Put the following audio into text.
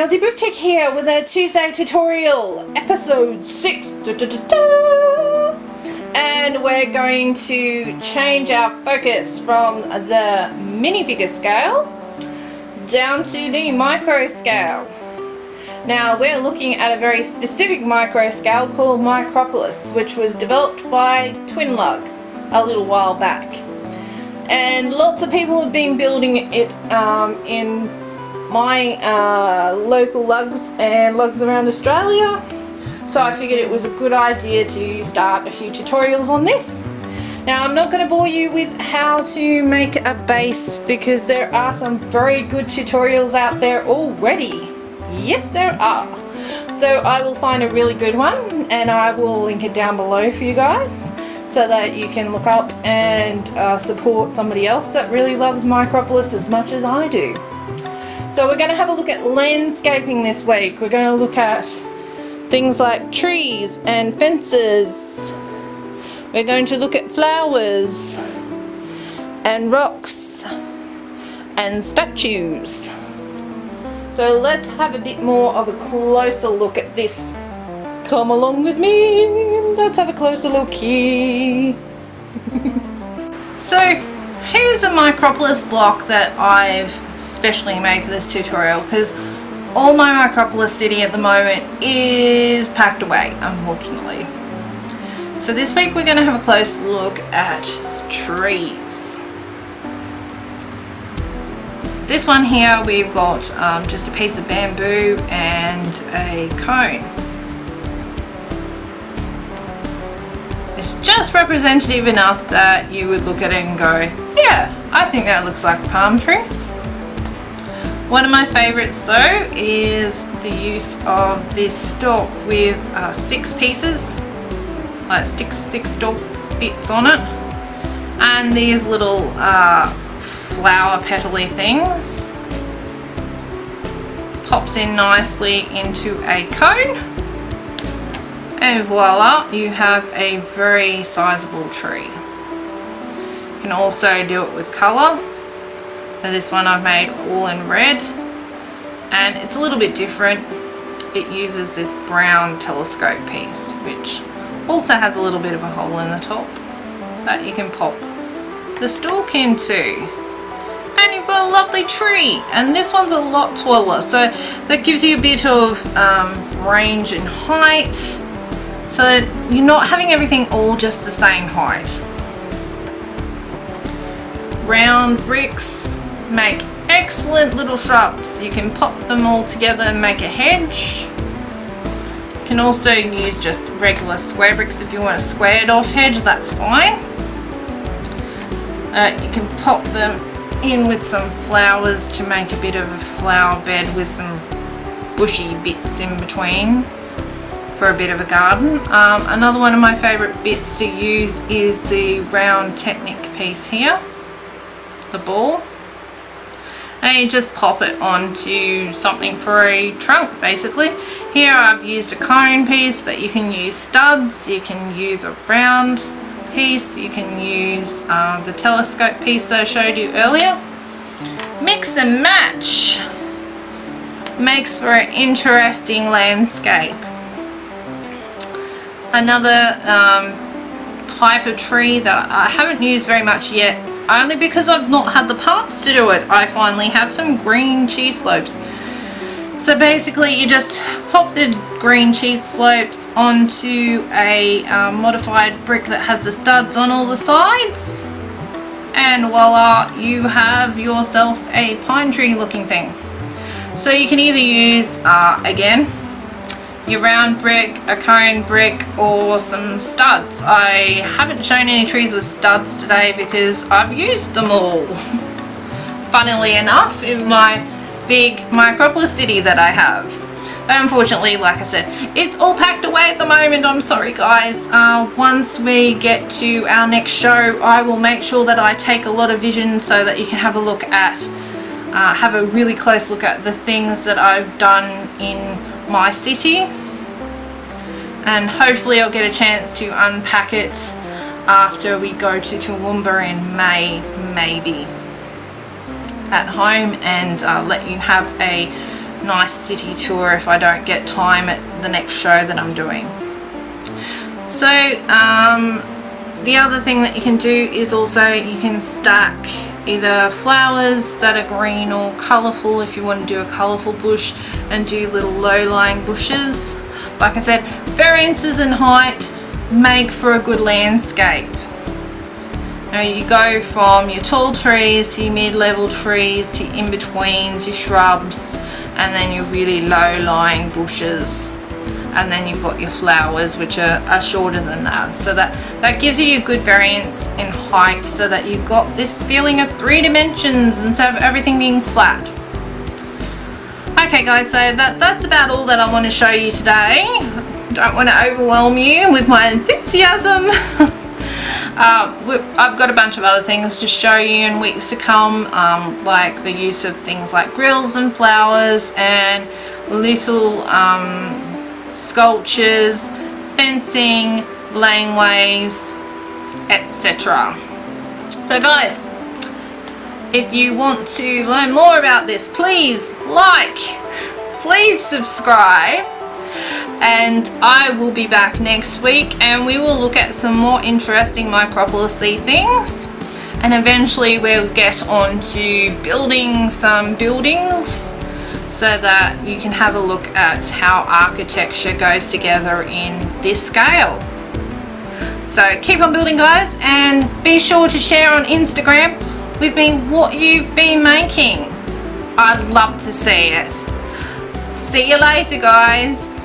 Aussie Brick Chick here with a Tuesday tutorial, episode 6. And we're going to change our focus from the minifigure scale down to the micro scale. Now we're looking at a very specific micro scale called Micropolis, which was developed by Twin Lug a little while back. And lots of people have been building it in my local lugs and lugs around Australia, so I figured it was a good idea to start a few tutorials on this. Now I'm not going to bore you with how to make a base because there are some very good tutorials out there already. Yes, there are. So I will find a really good one and I will link it down below for you guys so that you can look up and support somebody else that really loves Micropolis as much as I do. So we're going to have a look at landscaping this week. We're going to look at things like trees and fences. We're going to look at flowers and rocks and statues. So let's have a bit more of a closer look at this. Come along with me. Let's have a closer looky. So here's a Micropolis block that I've specially made for this tutorial because all my Micropolis city at the moment is packed away, unfortunately. So this week we're going to have a close look at trees. This one here we've got just a piece of bamboo and a cone. It's just representative enough that you would look at it and go, yeah, I think that looks like a palm tree. One of my favorites though is the use of this stalk with 6 pieces, like six stalk bits on it, and these little flower petally things. Pops in nicely into a cone, and voila, you have a very sizable tree. You can also do it with colour. Now this one I've made all in red, and it's a little bit different. It uses this brown telescope piece, which also has a little bit of a hole in the top that you can pop the stalk into. And you've got a lovely tree, and this one's a lot taller, so that gives you a bit of range and height, so that you're not having everything all just the same height. Round bricks make excellent little shrubs. You can pop them all together and make a hedge. You can also use just regular square bricks if you want a squared off hedge, that's fine. You can pop them in with some flowers to make a bit of a flower bed with some bushy bits in between for a bit of a garden. Another one of my favourite bits to use is the round Technic piece here, the ball, and you just pop it onto something for a trunk basically. Here I've used a cone piece, but you can use studs, you can use a round piece, you can use the telescope piece that I showed you earlier. Mix and match makes for an interesting landscape. Another type of tree that I haven't used very much yet, only because I've not had the parts to do it. I finally have some green cheese slopes. So basically you just pop the green cheese slopes onto a modified brick that has the studs on all the sides, and voila, you have yourself a pine tree looking thing. So you can either use again your round brick, a cone brick, or some studs. I haven't shown any trees with studs today because I've used them all. Funnily enough, in my big Micropolis city that I have. But unfortunately, like I said, it's all packed away at the moment. I'm sorry guys. Once we get to our next show, I will make sure that I take a lot of vision so that you can have a look at, have a really close look at the things that I've done in my city, and hopefully I'll get a chance to unpack it after we go to Toowoomba in May, maybe, at home, and let you have a nice city tour if I don't get time at the next show that I'm doing. So the other thing that you can do is also you can stack either flowers that are green or colourful if you want to do a colourful bush, and do little low-lying bushes. Like I said, variances in height make for a good landscape. Now you go from your tall trees to your mid-level trees to your in-betweens, your shrubs, and then your really low-lying bushes. And then you've got your flowers, which are shorter than that. So that gives you a good variance in height, so that you've got this feeling of 3 dimensions instead of everything being flat. Okay guys, so that's about all that I want to show you today. Don't want to overwhelm you with my enthusiasm. I've got a bunch of other things to show you in weeks to come, like the use of things like grills and flowers and little sculptures, fencing, laneways, etc. So guys, if you want to learn more about this, please like, please subscribe, and I will be back next week and we will look at some more interesting Micropolis-y things, and eventually we'll get on to building some buildings so that you can have a look at how architecture goes together in this scale. So keep on building guys, and be sure to share on Instagram with me what you've been making. I'd love to see it. See you later guys.